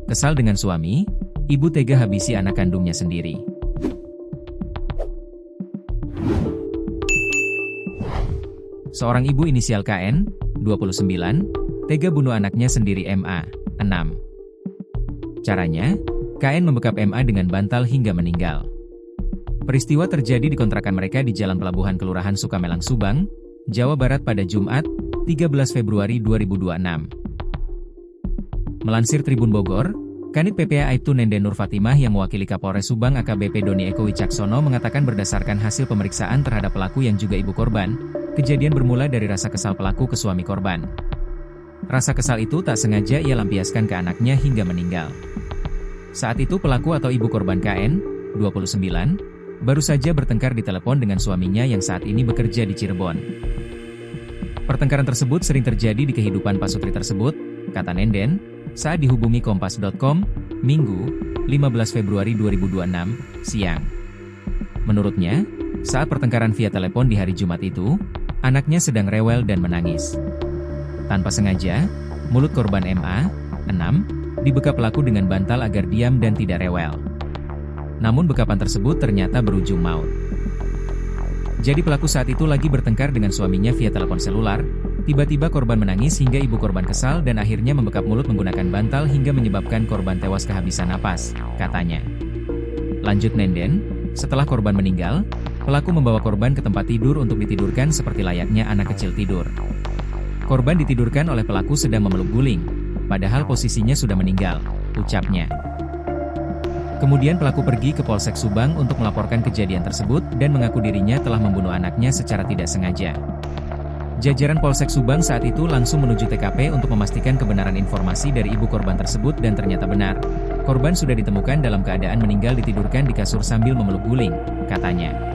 Kesal dengan suami, ibu tega habisi anak kandungnya sendiri. Seorang ibu inisial KN, 29, tega bunuh anaknya sendiri MA, 6. Caranya, KN membekap MA dengan bantal hingga meninggal. Peristiwa terjadi di kontrakan mereka di Jalan Pelabuhan Kelurahan Sukamelang Subang, Jawa Barat pada Jumat, 13 Februari 2026. Melansir Tribun Bogor, Kanit PPA Aibtu Nenden Nur Fatimah yang mewakili Kapolres Subang AKBP Doni Eko Wicaksono mengatakan berdasarkan hasil pemeriksaan terhadap pelaku yang juga ibu korban, kejadian bermula dari rasa kesal pelaku ke suami korban. Rasa kesal itu tak sengaja ia lampiaskan ke anaknya hingga meninggal. Saat itu pelaku atau ibu korban KN, 29, baru saja bertengkar di telepon dengan suaminya yang saat ini bekerja di Cirebon. Pertengkaran tersebut sering terjadi di kehidupan pasutri tersebut, kata Nenden, saat dihubungi Kompas.com, Minggu, 15 Februari 2026, siang. Menurutnya, saat pertengkaran via telepon di hari Jumat itu, anaknya sedang rewel dan menangis. Tanpa sengaja, mulut korban MA, 6, dibekap pelaku dengan bantal agar diam dan tidak rewel. Namun bekapan tersebut ternyata berujung maut. Jadi pelaku saat itu lagi bertengkar dengan suaminya via telepon selular, tiba-tiba korban menangis hingga ibu korban kesal dan akhirnya membekap mulut menggunakan bantal hingga menyebabkan korban tewas kehabisan napas, katanya. Lanjut Nenden, setelah korban meninggal, pelaku membawa korban ke tempat tidur untuk ditidurkan seperti layaknya anak kecil tidur. Korban ditidurkan oleh pelaku sedang memeluk guling, padahal posisinya sudah meninggal, ucapnya. Kemudian pelaku pergi ke Polsek Subang untuk melaporkan kejadian tersebut dan mengaku dirinya telah membunuh anaknya secara tidak sengaja. Jajaran Polsek Subang saat itu langsung menuju TKP untuk memastikan kebenaran informasi dari ibu korban tersebut dan ternyata benar. Korban sudah ditemukan dalam keadaan meninggal ditidurkan di kasur sambil memeluk guling, katanya.